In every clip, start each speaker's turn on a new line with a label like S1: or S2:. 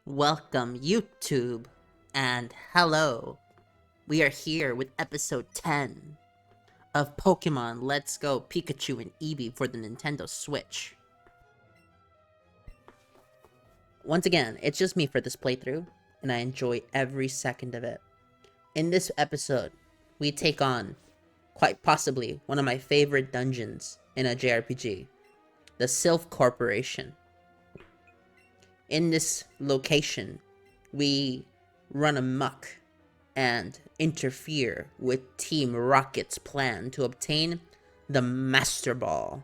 S1: Welcome, YouTube, and hello. We are here with episode 10 of Pokemon Let's Go Pikachu and Eevee for the Nintendo Switch. Once again, it's just me for this playthrough, and I enjoy every second of it. In this episode, we take on, quite possibly, one of my favorite dungeons in a JRPG, the Silph Corporation. In this location, we run amok and interfere with Team Rocket's plan to obtain the Master Ball.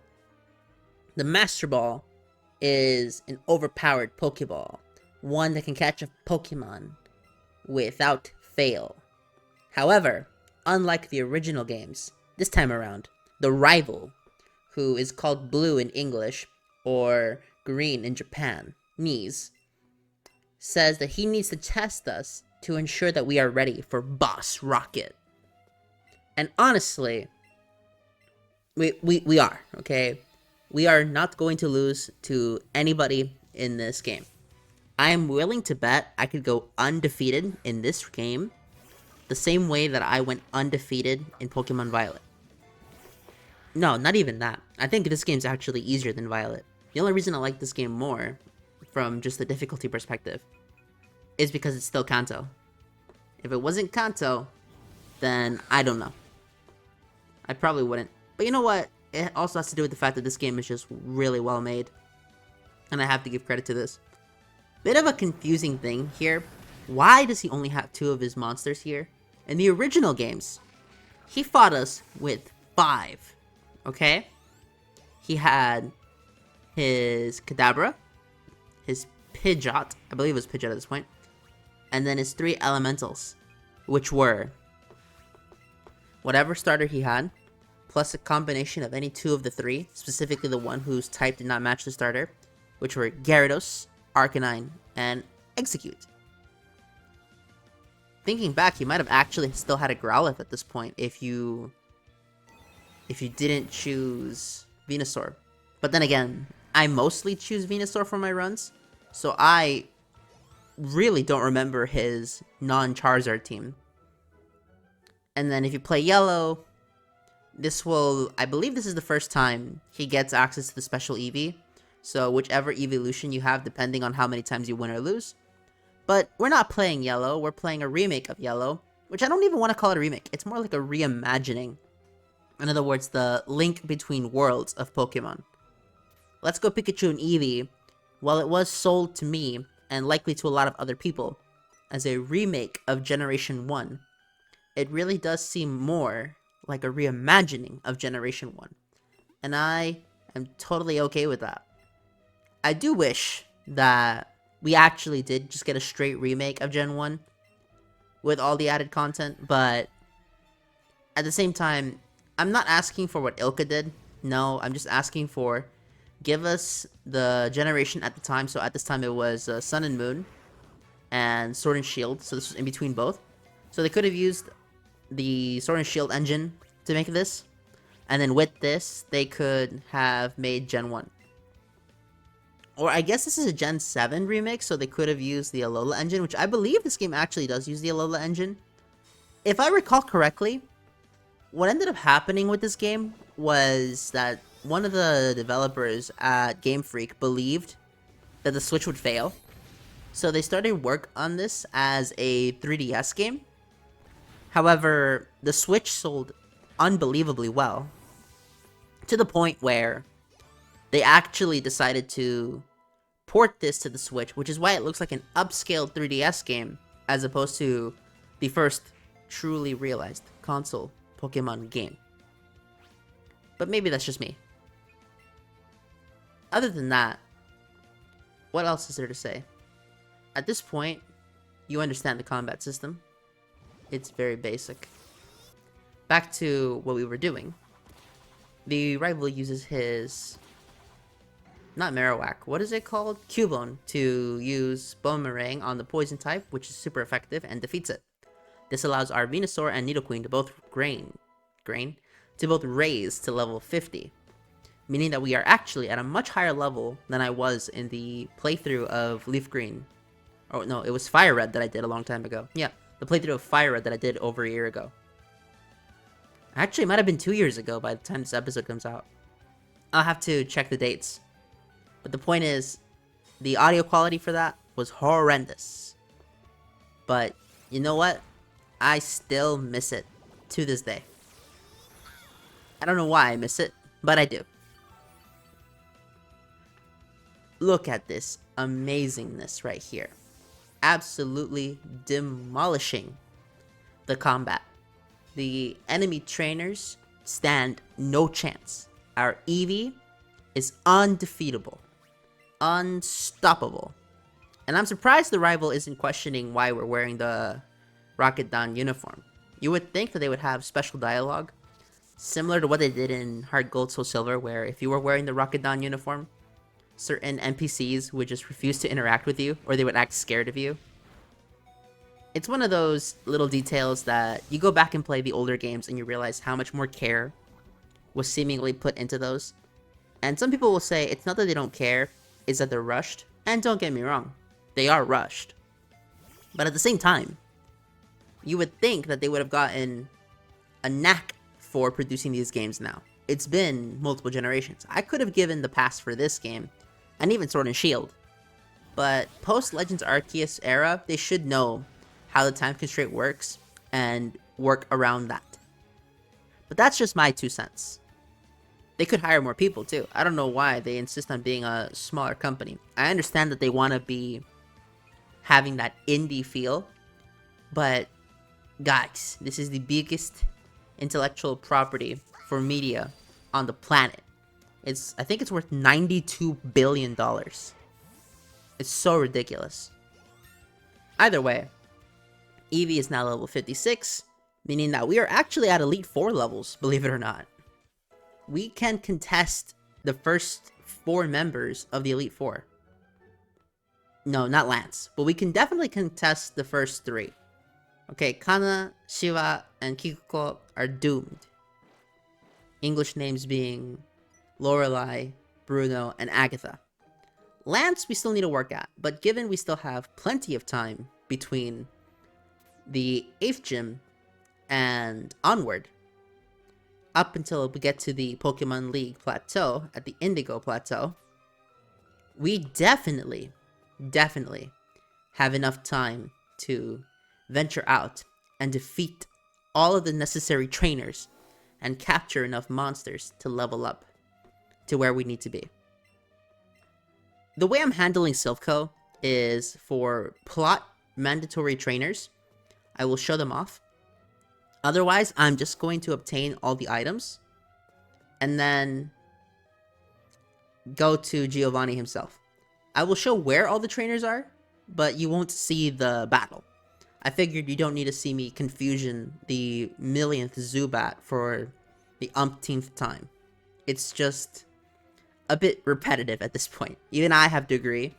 S1: The Master Ball is an overpowered Pokeball, one that can catch a Pokemon without fail. However, unlike the original games, this time around, the rival, who is called Blue in English or Green in Japan, says that he needs to test us to ensure that we are ready for Boss Rocket. And honestly, we are, okay? We are not going to lose to anybody in this game. I am willing to bet I could go undefeated in this game the same way that I went undefeated in Pokemon Violet. No, not even that. I think this game's actually easier than Violet. The only reason I like this game more, from just the difficulty perspective, is because it's still Kanto. If it wasn't Kanto, then I don't know. I probably wouldn't. But you know what? It also has to do with the fact that this game is just really well made. And I have to give credit to this. Bit of a confusing thing here. Why does he only have 2 of his monsters here? In the original games, he fought us with 5. Okay? He had his Kadabra, his Pidgeot, I believe it was Pidgeot at this point, and then his 3 elementals, which were whatever starter he had, plus a combination of any 2 of the 3, specifically the one whose type did not match the starter, which were Gyarados, Arcanine, and Execute. Thinking back, he might have actually still had a Growlithe at this point if you didn't choose Venusaur. But then again, I mostly choose Venusaur for my runs, so I really don't remember his non-Charizard team. And then if you play Yellow, I believe this is the first time he gets access to the special Eevee, so whichever evolution you have depending on how many times you win or lose. But we're not playing Yellow, we're playing a remake of Yellow, which I don't even want to call it a remake, it's more like a reimagining. In other words, the link between worlds of Pokemon. Let's Go Pikachu and Eevee, while it was sold to me, and likely to a lot of other people, as a remake of Generation 1, it really does seem more like a reimagining of Generation 1. And I am totally okay with that. I do wish that we actually did just get a straight remake of Gen 1 with all the added content, but at the same time, I'm not asking for what Ilka did. No, I'm just asking for, give us the generation at the time. So at this time it was Sun and Moon and Sword and Shield. So this was in between both. So they could have used the Sword and Shield engine to make this. And then with this, they could have made Gen 1. Or I guess this is a Gen 7 remake, so they could have used the Alola engine, which I believe this game actually does use the Alola engine. If I recall correctly, what ended up happening with this game was that one of the developers at Game Freak believed that the Switch would fail. So they started work on this as a 3DS game. However, the Switch sold unbelievably well, to the point where they actually decided to port this to the Switch, which is why it looks like an upscaled 3DS game, as opposed to the first truly realized console Pokemon game. But maybe that's just me. Other than that, what else is there to say? At this point, you understand the combat system. It's very basic. Back to what we were doing. The rival uses his, not Marowak, what is it called? Cubone, to use Boomerang on the poison type, which is super effective, and defeats it. This allows our Venusaur and Nidoqueen to both raise to level 50, meaning that we are actually at a much higher level than I was in the playthrough of Leaf Green Oh, no, it was Fire Red that I did a long time ago. Yeah, the playthrough of Fire Red that I did over a year ago. Actually, it might have been 2 years ago by the time this episode comes out. I'll have to check the dates. But the point is, the audio quality for that was horrendous. But you know what? I still miss it to this day. I don't know why I miss it, but I do. Look at this amazingness right here. Absolutely demolishing the combat. The enemy trainers stand no chance. Our Eevee is undefeatable. Unstoppable. And I'm surprised the rival isn't questioning why we're wearing the Rocket Dawn uniform. You would think that they would have special dialogue, similar to what they did in Heart Gold Soul Silver, where if you were wearing the Rocket Dawn uniform, certain NPCs would just refuse to interact with you, or they would act scared of you. It's one of those little details that you go back and play the older games and you realize how much more care was seemingly put into those. And some people will say it's not that they don't care, it's that they're rushed. And don't get me wrong, they are rushed. But at the same time, you would think that they would have gotten a knack for producing these games now. It's been multiple generations. I could have given the pass for this game, and even Sword and Shield. But post-Legends Arceus era, they should know how the time constraint works, and work around that. But that's just my 2 cents. They could hire more people too. I don't know why they insist on being a smaller company. I understand that they want to be having that indie feel, but guys, this is the biggest intellectual property for media on the planet. I think it's worth $92 billion. It's so ridiculous. Either way, Eevee is now level 56, meaning that we are actually at Elite 4 levels, believe it or not. We can contest the first 4 members of the Elite 4. No, not Lance, but we can definitely contest the first 3. Okay, Kana, Shiva, and Kikuko are doomed. English names being Lorelei, Bruno, and Agatha. Lance we still need to work at, but given we still have plenty of time between the 8th gym and onward, up until we get to the Pokemon League plateau, at the Indigo plateau, we definitely have enough time to venture out and defeat all of the necessary trainers and capture enough monsters to level up to where we need to be. The way I'm handling Silph Co is for plot mandatory trainers, I will show them off. Otherwise, I'm just going to obtain all the items and then go to Giovanni himself. I will show where all the trainers are, but you won't see the battle. I figured you don't need to see me confusion the millionth Zubat for the umpteenth time. It's just a bit repetitive at this point. Even I have to agree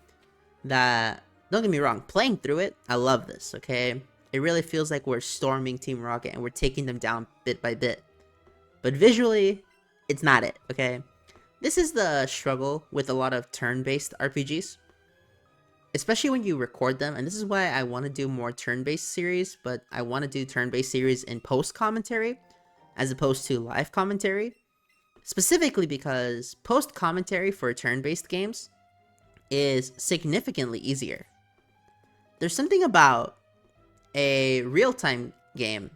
S1: that, don't get me wrong, playing through it, I love this, okay? It really feels like we're storming Team Rocket and we're taking them down bit by bit. But visually, it's not it, okay? This is the struggle with a lot of turn-based RPGs. Especially when you record them, and this is why I want to do more turn-based series, but I want to do turn-based series in post-commentary, as opposed to live commentary. Specifically because post-commentary for turn-based games is significantly easier. There's something about a real-time game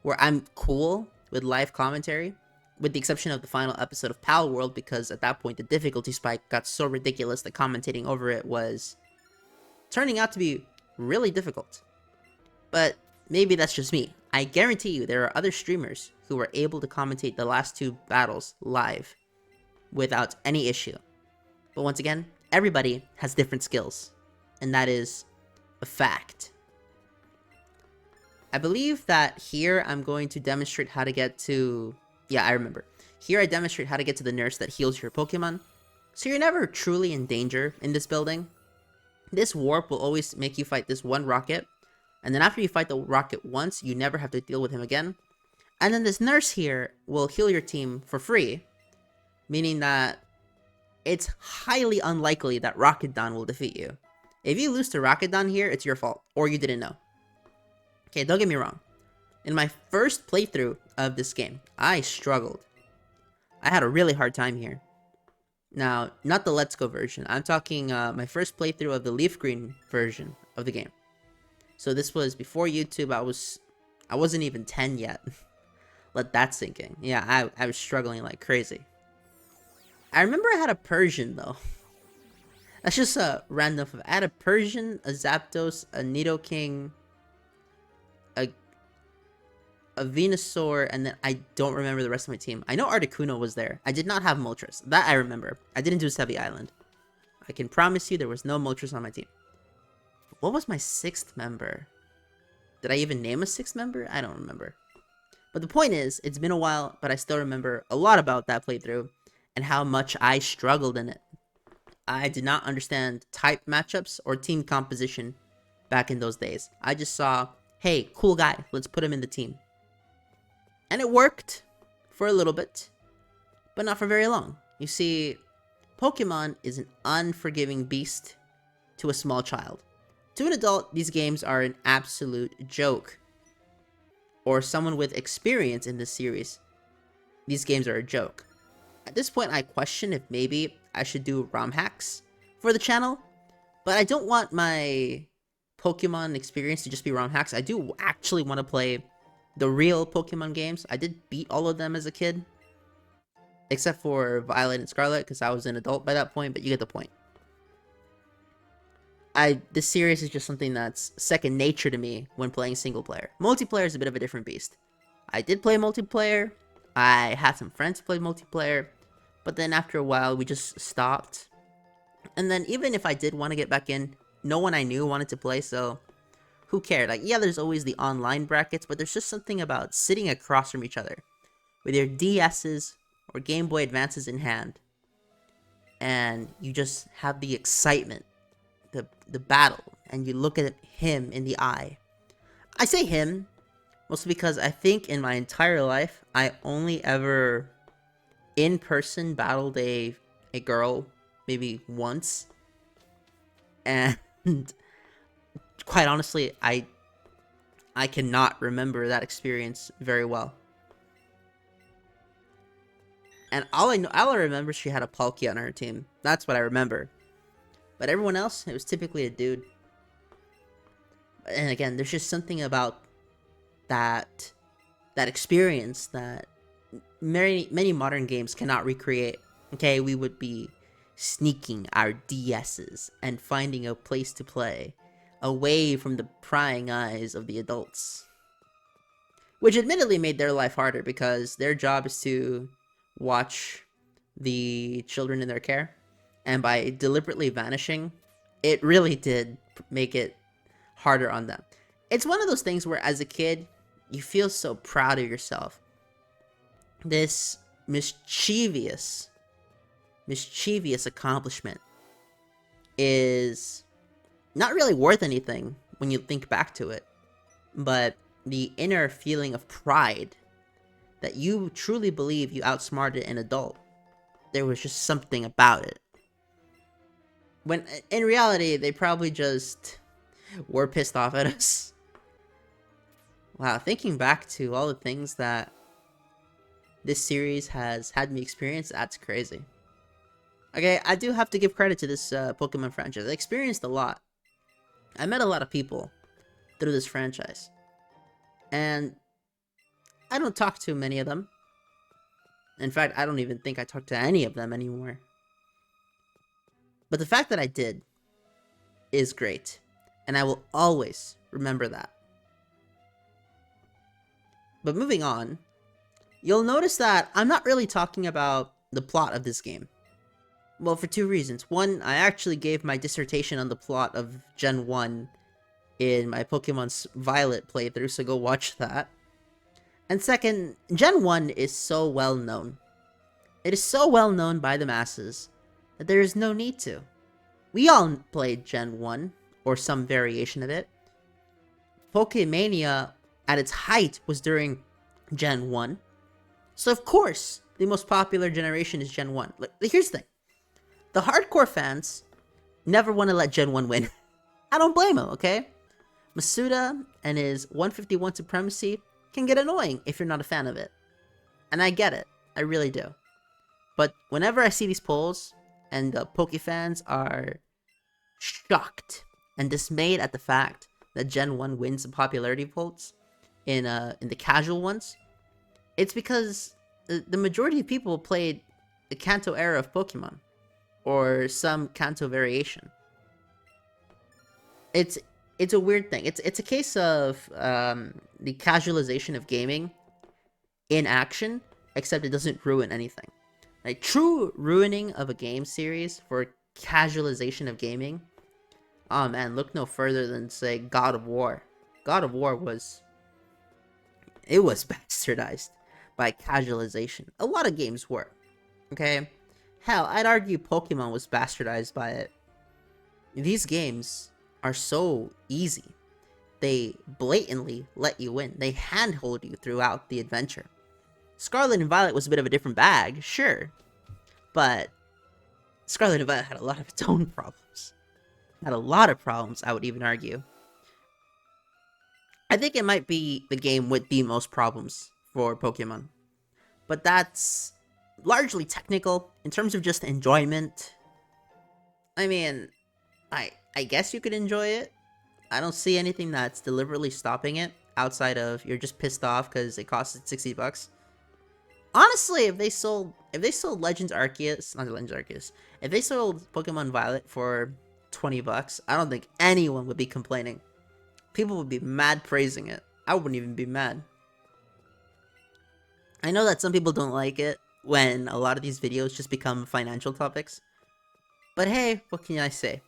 S1: where I'm cool with live commentary, with the exception of the final episode of Pal World, because at that point the difficulty spike got so ridiculous that commentating over it was turning out to be really difficult. But maybe that's just me. I guarantee you there are other streamers who were able to commentate the last 2 battles live without any issue. But once again, everybody has different skills, and that is a fact. I believe that here I'm going to demonstrate how to get to... Yeah, I remember. Here I demonstrate how to get to the nurse that heals your Pokemon. So you're never truly in danger in this building. This warp will always make you fight this one rocket, and then after you fight the rocket once, you never have to deal with him again. And then this nurse here will heal your team for free, meaning that it's highly unlikely that Rocket Dawn will defeat you. If you lose to Rakudon here, it's your fault, or you didn't know. Okay, don't get me wrong. In my first playthrough of this game, I struggled. I had a really hard time here. Now, not the Let's Go version. I'm talking my first playthrough of the Leaf Green version of the game. So this was before YouTube. I wasn't even 10 yet. Let that sink in. Yeah, I was struggling like crazy. I remember I had a Persian though. That's just a random. I had a Persian, a Zapdos, a Nidoking, a Venusaur, and then I don't remember the rest of my team. I know Articuno was there. I did not have Moltres. That I remember. I didn't do Sevi Island. I can promise you there was no Moltres on my team. What was my 6th member? Did I even name a 6th member? I don't remember. But the point is, it's been a while, but I still remember a lot about that playthrough and how much I struggled in it. I did not understand type matchups or team composition back in those days. I just saw, hey, cool guy, let's put him in the team. And it worked for a little bit, but not for very long. You see, Pokemon is an unforgiving beast to a small child. To an adult, these games are an absolute joke. Or someone with experience in this series, these games are a joke. At this point, I question if maybe I should do ROM hacks for the channel, but I don't want my Pokemon experience to just be ROM hacks. I do actually want to play the real Pokemon games. I did beat all of them as a kid, except for Violet and Scarlet, because I was an adult by that point, but you get the point. This series is just something that's second nature to me when playing single player. Multiplayer is a bit of a different beast. I did play multiplayer. I had some friends who played multiplayer, but then after a while, we just stopped. And then even if I did want to get back in, no one I knew wanted to play, so who cared? Like, yeah, there's always the online brackets, but there's just something about sitting across from each other with your DSs or Game Boy Advances in hand, and you just have the excitement, the battle, and you look at him in the eye. I say him mostly because I think in my entire life, I only ever in person battled a girl maybe once, and quite honestly, I cannot remember that experience very well. And all I remember, she had a Palkia on her team. That's what I remember. But everyone else, it was typically a dude. And again, there's just something about that experience that many modern games cannot recreate. Okay, we would be sneaking our DSs and finding a place to play away from the prying eyes of the adults. Which admittedly made their life harder because their job is to watch the children in their care. And by deliberately vanishing, it really did make it harder on them. It's one of those things where as a kid, you feel so proud of yourself. This mischievous accomplishment is not really worth anything when you think back to it. But the inner feeling of pride that you truly believe you outsmarted an adult, there was just something about it. When in reality, they probably just were pissed off at us. Wow, thinking back to all the things that this series has had me experience, that's crazy. Okay, I do have to give credit to this Pokemon franchise. I experienced a lot. I met a lot of people through this franchise. And I don't talk to many of them. In fact, I don't even think I talk to any of them anymore. But the fact that I did is great, and I will always remember that. But moving on, you'll notice that I'm not really talking about the plot of this game. Well, for two reasons. One, I actually gave my dissertation on the plot of Gen 1 in my Pokemon Violet playthrough, so go watch that. And second, Gen 1 is so well known. It is so well known by the masses that there is no need to. We all played Gen 1, or some variation of it. Pokemania, at its height, was during Gen 1. So of course, the most popular generation is Gen 1. Here's the thing. The hardcore fans never want to let Gen 1 win. I don't blame him, okay? Masuda and his 151 supremacy can get annoying if you're not a fan of it. And I get it. I really do. But whenever I see these polls, and the Poke fans are shocked and dismayed at the fact that Gen 1 wins the popularity votes in the casual ones, it's because the majority of people played the Kanto era of Pokemon, or some Kanto variation. It's a weird thing. It's a case of the casualization of gaming in action, except it doesn't ruin anything. Like, true ruining of a game series for casualization of gaming, oh man, look no further than, say, God of War. God of War was bastardized by casualization. A lot of games were, okay? Hell, I'd argue Pokemon was bastardized by it. These games are so easy. They blatantly let you win. They handhold you throughout the adventure. Scarlet and Violet was a bit of a different bag, sure. But Scarlet and Violet had a lot of its own problems. Had a lot of problems, I would even argue. I think it might be the game with the most problems for Pokemon. But that's largely technical. In terms of just enjoyment, I mean, I guess you could enjoy it. I don't see anything that's deliberately stopping it, outside of you're just pissed off because it costed $60. Honestly, if they sold Legends Arceus, not Legends Arceus, if they sold Pokemon Violet for $20, I don't think anyone would be complaining. People would be mad praising it. I wouldn't even be mad. I know that some people don't like it when a lot of these videos just become financial topics. But hey, what can I say?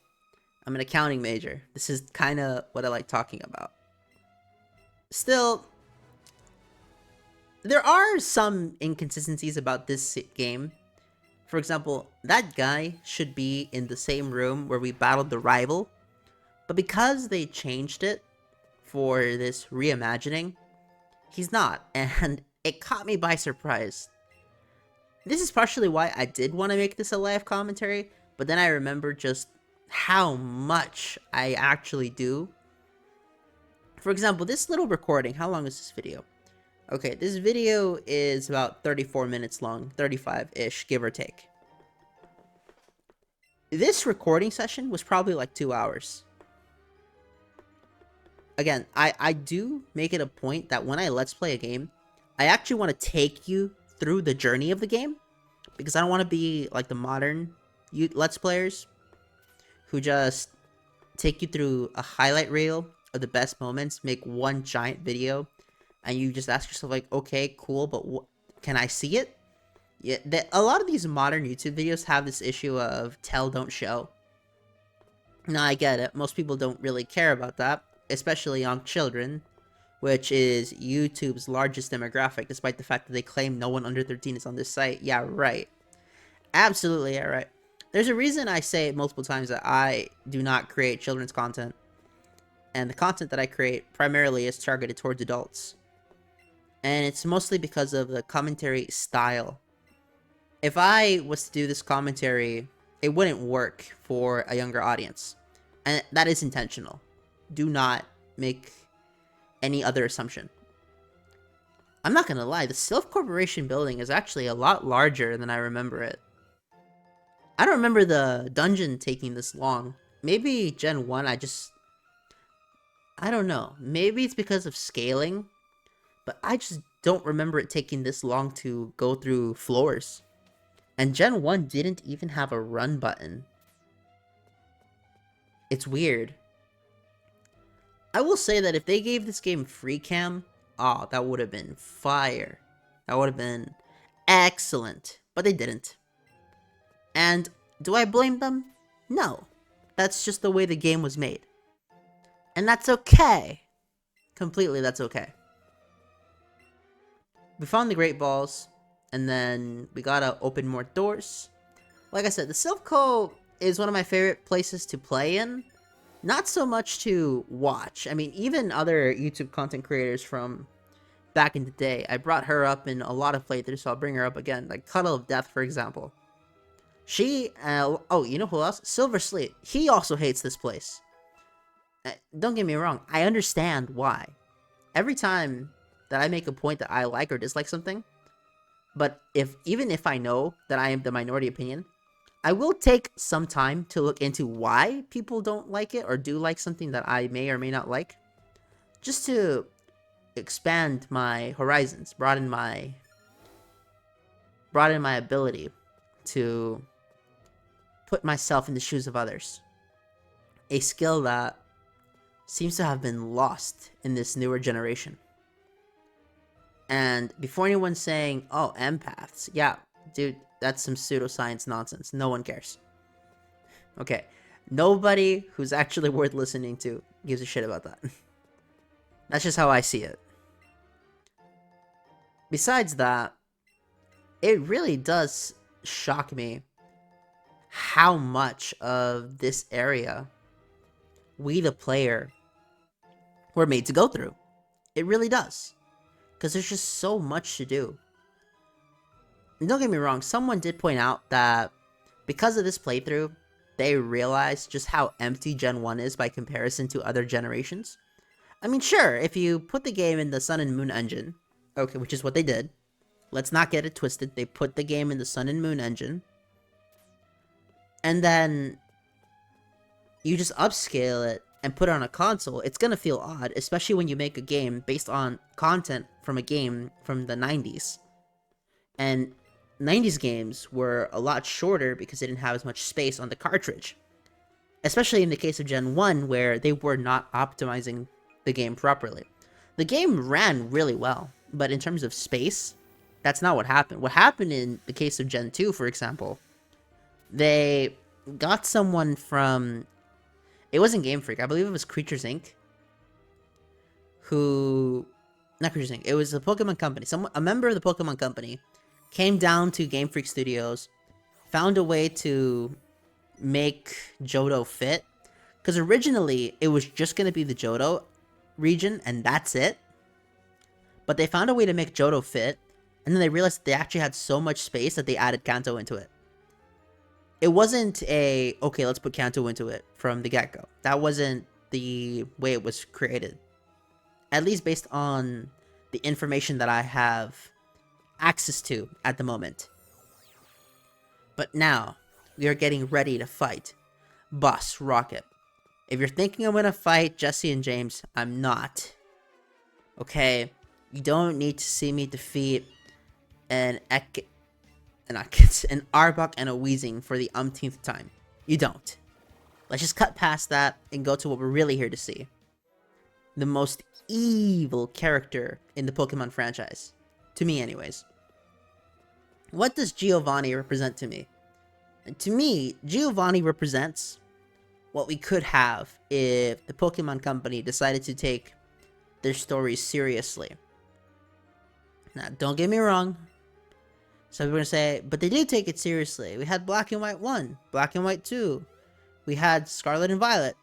S1: I'm an accounting major. This is kind of what I like talking about. Still, there are some inconsistencies about this game. For example, that guy should be in the same room where we battled the rival, but because they changed it for this reimagining, he's not, and it caught me by surprise. This is partially why I did want to make this a live commentary, but then I remember just how much I actually do. For example, this little recording, how long is this video? Okay, this video is about 34 minutes long, 35-ish, give or take. This recording session was probably like 2 hours. Again, I do make it a point that when I let's play a game, I actually want to take you through the journey of the game, because I don't want to be like the modern let's players who just take you through a highlight reel of the best moments, make one giant video, and you just ask yourself like, okay, cool, but can I see it? Yeah, a lot of these modern YouTube videos have this issue of tell, don't show. Now, I get it. Most people don't really care about that, especially young children, which is YouTube's largest demographic, despite the fact that they claim no one under 13 is on this site. Yeah, right. Absolutely, yeah, right. There's a reason I say multiple times that I do not create children's content. And the content that I create primarily is targeted towards adults. And it's mostly because of the commentary style. If I was to do this commentary, it wouldn't work for a younger audience. And that is intentional. Do not make any other assumption. I'm not gonna lie, the Silph Corporation building is actually a lot larger than I remember it. I don't remember the dungeon taking this long. Maybe Gen 1, I don't know. Maybe it's because of scaling, but I just don't remember it taking this long to go through floors. And Gen 1 didn't even have a run button. It's weird. I will say that if they gave this game free cam, oh, that would have been fire. That would have been excellent. But they didn't. And do I blame them? No. That's just the way the game was made. And that's okay. Completely, that's okay. We found the Great Balls, and then we gotta open more doors. Like I said, the Silph Co is one of my favorite places to play in. Not so much to watch. I mean, even other YouTube content creators from back in the day, I brought her up in a lot of playthroughs, so I'll bring her up again. Like Cuddle of Death, for example. She, oh, you know who else? Silver Sleep. He also hates this place. Don't get me wrong, I understand why. Every time that I make a point that I like or dislike something, but even if I know that I am the minority opinion, I will take some time to look into why people don't like it or do like something that I may or may not like, just to expand my horizons, broaden my ability to put myself in the shoes of others. A skill that seems to have been lost in this newer generation. And before anyone's saying, oh, empaths, yeah, dude, that's some pseudoscience nonsense. No one cares. Okay, nobody who's actually worth listening to gives a shit about that. That's just how I see it. Besides that, it really does shock me how much of this area we, the player, were made to go through. It really does. Because there's just so much to do. And don't get me wrong, someone did point out that because of this playthrough, they realized just how empty Gen 1 is by comparison to other generations. I mean, sure, if you put the game in the Sun and Moon engine, okay, which is what they did. Let's not get it twisted. They put the game in the Sun and Moon engine. And then you just upscale it and put it on a console. It's gonna feel odd, especially when you make a game based on content from a game from the 90s. And 90s games were a lot shorter because they didn't have as much space on the cartridge. Especially in the case of Gen 1, where they were not optimizing the game properly. The game ran really well, but in terms of space, that's not what happened. What happened in the case of Gen 2, for example, they got someone from... It wasn't Game Freak, I believe it was Creatures Inc. Who... Not Creatures Inc. It was a Pokemon company. A member of the Pokemon company came down to Game Freak Studios, found a way to make Johto fit. Because originally, it was just going to be the Johto region, and that's it. But they found a way to make Johto fit, and then they realized that they actually had so much space that they added Kanto into it. It wasn't a, okay, let's put Kanto into it from the get-go. That wasn't the way it was created. At least based on the information that I have access to at the moment. But now, we are getting ready to fight Boss Rocket. If you're thinking I'm going to fight Jesse and James, I'm not. Okay? You don't need to see me defeat an Arbok and a Weezing for the umpteenth time. You don't. Let's just cut past that and go to what we're really here to see. The most evil character in the Pokemon franchise. To me, anyways. What does Giovanni represent to me? To me, Giovanni represents what we could have if the Pokemon Company decided to take their stories seriously. Now, don't get me wrong. Some people are going to say, but they did take it seriously. We had Black and White 1, Black and White 2. We had Scarlet and Violet.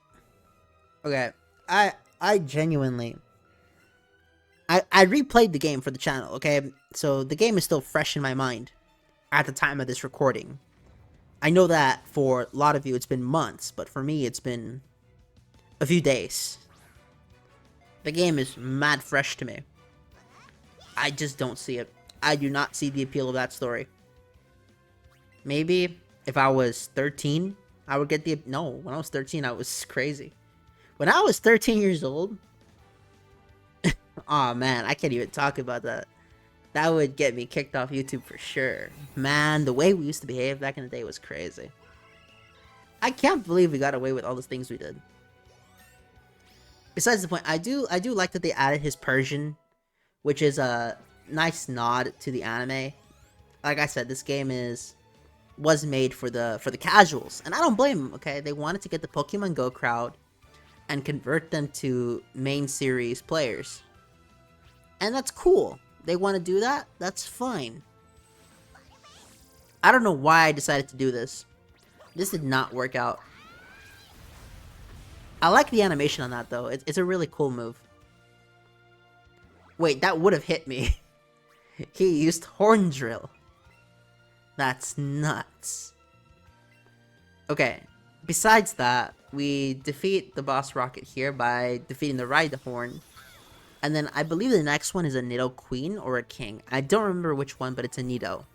S1: Okay, I genuinely... I replayed the game for the channel, okay? So the game is still fresh in my mind at the time of this recording. I know that for a lot of you it's been months, but for me it's been a few days. The game is mad fresh to me. I just don't see it. I do not see the appeal of that story. Maybe if I was 13, I would get the... No, when I was 13, I was crazy. When I was 13 years old... Aw, man, I can't even talk about that. That would get me kicked off YouTube for sure. Man, the way we used to behave back in the day was crazy. I can't believe we got away with all the things we did. Besides the point, I do like that they added his Persian, which is a nice nod to the anime. Like I said, this game was made for the casuals, and I don't blame them. Okay, they wanted to get the Pokemon Go crowd and convert them to main series players, and that's cool. They want to do that. That's fine. I don't know why I decided to do this. This did not work out. I like the animation on that though. It's a really cool move. Wait, that would have hit me. He used Horn Drill. That's nuts. Okay, Besides that, we defeat the boss Rocket here by defeating the Rhyhorn. And then I believe the next one is a Nido Queen or a King. I don't remember which one, but it's a Nido.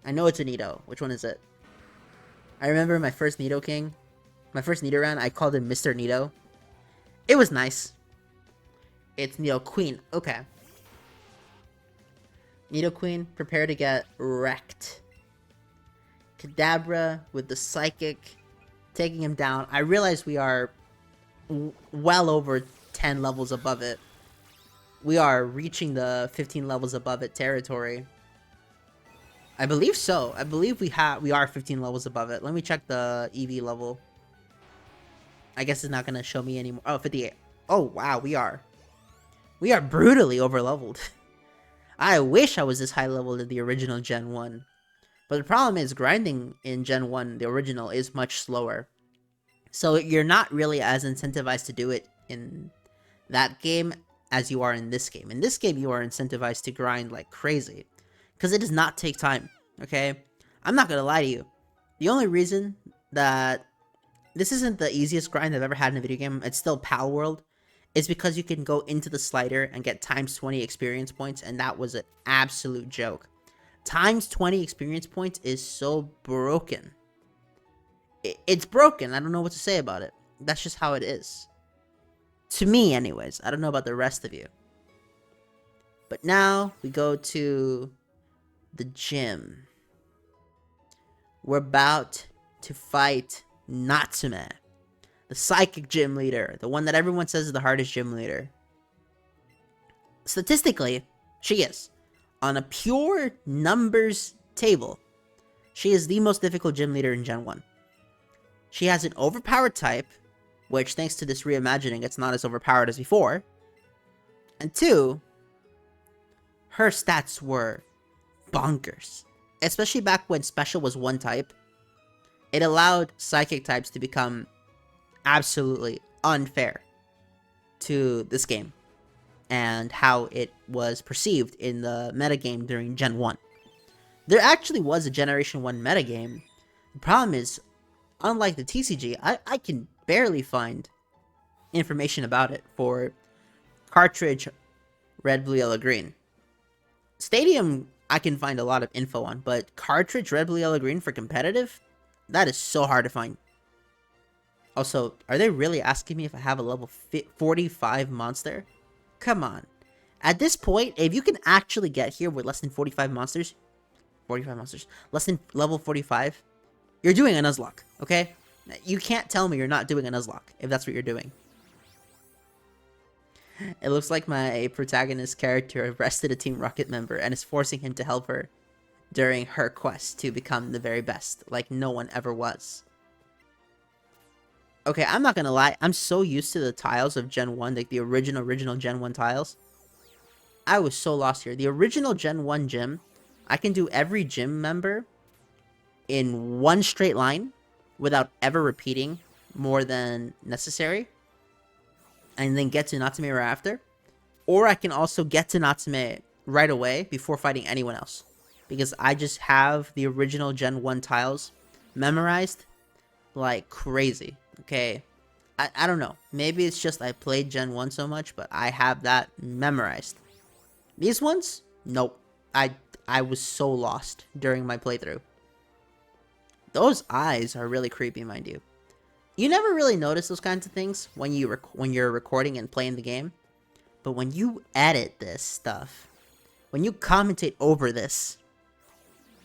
S1: I know it's a Nido. Which one is it? I remember my first Nido King. My first Nido round, I called him Mr. Nido. It was nice. It's Nido Queen. Okay. Nido Queen, prepare to get wrecked. Kadabra with the Psychic, taking him down. I realize we are well over 10 levels above it. We are reaching the 15 levels above it territory. I believe so. I believe we are 15 levels above it. Let me check the Eevee level. I guess it's not going to show me anymore. Oh, 58. Oh, wow, we are brutally over leveled. I wish I was this high level in the original Gen 1. But the problem is grinding in Gen 1, the original, is much slower. So you're not really as incentivized to do it in that game as you are in this game. In this game, you are incentivized to grind like crazy. Because it does not take time, okay? I'm not going to lie to you. The only reason that this isn't the easiest grind I've ever had in a video game, it's still Pal World, is because you can go into the slider and get times 20 experience points, and that was an absolute joke. Times 20 experience points is so broken. It's broken. I don't know what to say about it. That's just how it is. To me, anyways. I don't know about the rest of you. But now we go to the gym. We're about to fight Natsume, the psychic gym leader, the one that everyone says is the hardest gym leader. Statistically, she is. On a pure numbers table, she is the most difficult gym leader in Gen 1. She has an overpowered type, which thanks to this reimagining, it's not as overpowered as before. And 2, her stats were bonkers. Especially back when special was one type. It allowed psychic types to become absolutely unfair to this game and how it was perceived in the metagame during Gen 1. There actually was a Generation 1 metagame. The problem is, unlike the TCG, I can barely find information about it for cartridge Red, Blue, Yellow, Green. Stadium, I can find a lot of info on, but cartridge Red, Blue, Yellow, Green for competitive? That is so hard to find. Also, are they really asking me if I have a level 45 monster? Come on. At this point, if you can actually get here with less than 45 monsters, less than level 45, you're doing a Nuzlocke, okay? You can't tell me you're not doing a Nuzlocke if that's what you're doing. It looks like my protagonist character arrested a Team Rocket member and is forcing him to help her during her quest to become the very best, like no one ever was. Okay, I'm not gonna lie, I'm so used to the tiles of Gen 1, like the original Gen 1 tiles. I was so lost here. The original Gen 1 gym, I can do every gym member in one straight line without ever repeating more than necessary, and then get to Natsume right after. Or I can also get to Natsume right away before fighting anyone else, because I just have the original Gen 1 tiles memorized like crazy. Okay, I don't know. Maybe it's just I played Gen 1 so much, but I have that memorized. These ones? Nope. I was so lost during my playthrough. Those eyes are really creepy, mind you. You never really notice those kinds of things when you're recording and playing the game. But when you edit this stuff, when you commentate over this,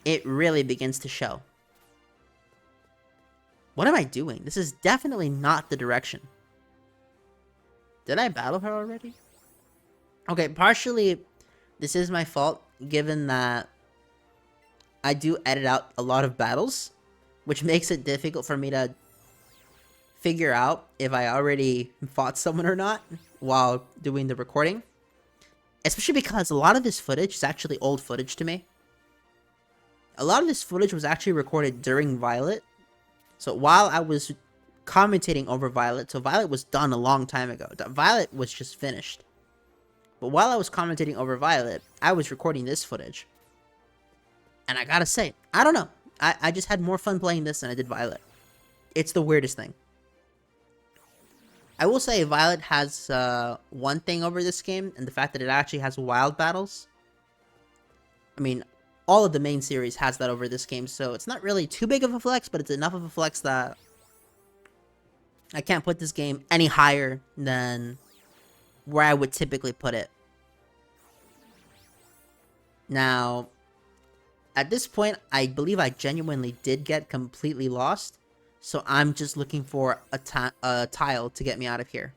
S1: it really begins to show. What am I doing? This is definitely not the direction. Did I battle her already? Okay, partially this is my fault, given that I do edit out a lot of battles, which makes it difficult for me to figure out if I already fought someone or not while doing the recording. Especially because a lot of this footage is actually old footage to me. A lot of this footage was actually recorded during Violet. So while I was commentating over Violet, so Violet was done a long time ago. Violet was just finished. But while I was commentating over Violet, I was recording this footage. And I gotta say, I don't know. I just had more fun playing this than I did Violet. It's the weirdest thing. I will say Violet has one thing over this game, and the fact that it actually has wild battles. I mean, all of the main series has that over this game, so it's not really too big of a flex, but it's enough of a flex that I can't put this game any higher than where I would typically put it. Now, at this point, I believe I genuinely did get completely lost. So I'm just looking for a tile to get me out of here.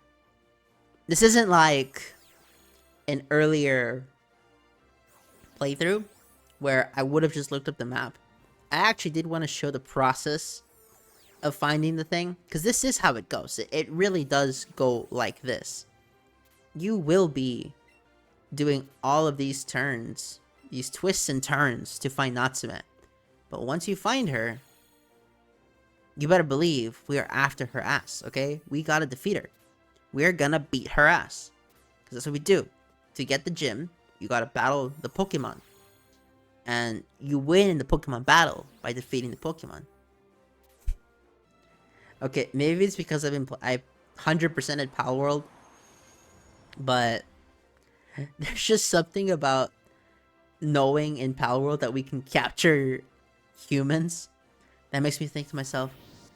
S1: This isn't like an earlier playthrough where I would have just looked up the map. I actually did want to show the process of finding the thing, because this is how it goes. It really does go like this. You will be doing all of these turns, these twists and turns to find Natsume. But once you find her, you better believe we are after her ass, okay? We gotta defeat her. We're gonna beat her ass. Because that's what we do. To get the gym, you gotta battle the Pokemon. And you win in the Pokemon battle by defeating the Pokemon. Okay, maybe it's because I 100%ed Pal World. But there's just something about knowing in Pal World that we can capture humans that makes me think to myself,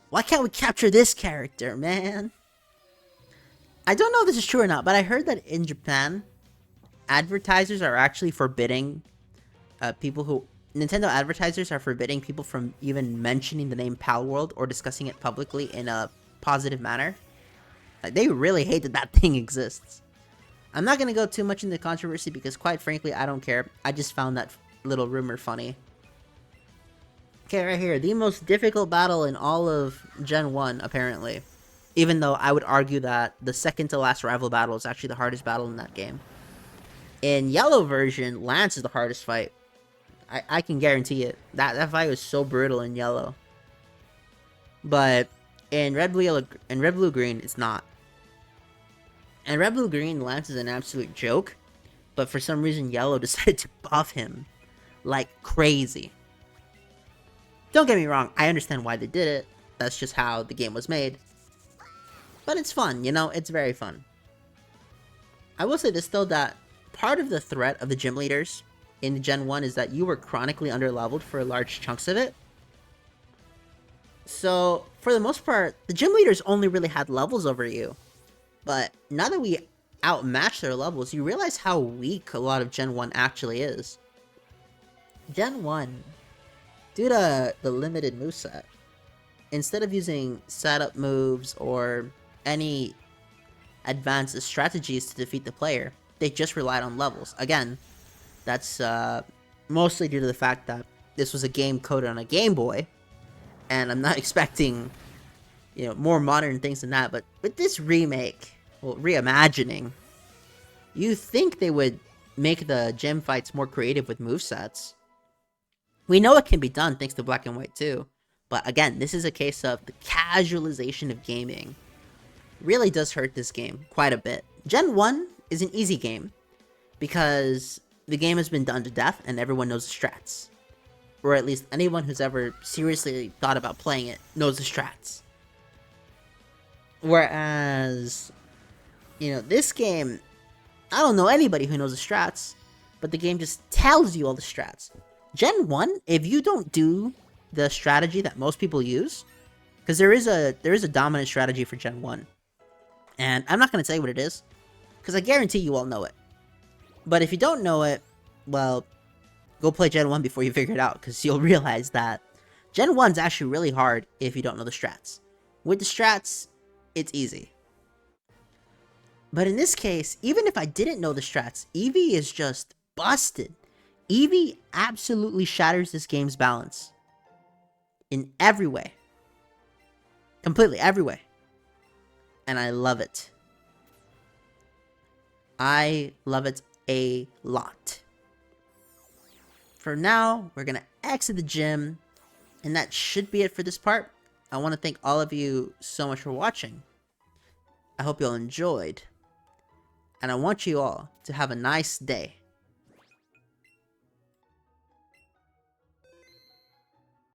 S1: why can't we capture this character, man? I don't know if this is true or not, but I heard that in Japan, advertisers are actually forbidding Nintendo advertisers are forbidding people from even mentioning the name Pal World or discussing it publicly in a positive manner. Like, they really hate that that thing exists. I'm not going to go too much into controversy because, quite frankly, I don't care. I just found that little rumor funny. Okay, right here. The most difficult battle in all of Gen 1, apparently. Even though I would argue that the second to last rival battle is actually the hardest battle in that game. In Yellow version, Lance is the hardest fight. I can guarantee it. That fight was so brutal in Yellow. But in Red, Blue, Green, it's not. In Red, Blue, Green, Lance is an absolute joke. But for some reason, Yellow decided to buff him like crazy. Don't get me wrong, I understand why they did it. That's just how the game was made. But it's fun, you know? It's very fun. I will say this, though, that part of the threat of the gym leaders in Gen 1 is that you were chronically underleveled for large chunks of it. So, for the most part, the gym leaders only really had levels over you. But now that we outmatch their levels, you realize how weak a lot of Gen 1 actually is. Gen 1, due to the limited moveset, instead of using setup moves or any advanced strategies to defeat the player, they just relied on levels. Again, that's mostly due to the fact that this was a game coded on a Game Boy, and I'm not expecting, you know, more modern things than that. But with this remake, well, reimagining, you think they would make the gym fights more creative with movesets. We know it can be done thanks to Black and White 2, but again, this is a case of the casualization of gaming really does hurt this game quite a bit. Gen 1 is an easy game because the game has been done to death and everyone knows the strats. Or at least anyone who's ever seriously thought about playing it knows the strats. Whereas, you know, this game, I don't know anybody who knows the strats, but the game just tells you all the strats. Gen 1, if you don't do the strategy that most people use, because there is a dominant strategy for Gen 1, and I'm not going to tell you what it is, because I guarantee you all know it. But if you don't know it, well, go play Gen 1 before you figure it out, because you'll realize that Gen 1's actually really hard if you don't know the strats. With the strats, it's easy. But in this case, even if I didn't know the strats, Eevee is just busted. Eevee absolutely shatters this game's balance. In every way. Completely, every way. And I love it. I love it a lot. For now, we're going to exit the gym. And that should be it for this part. I want to thank all of you so much for watching. I hope you all enjoyed. And I want you all to have a nice day.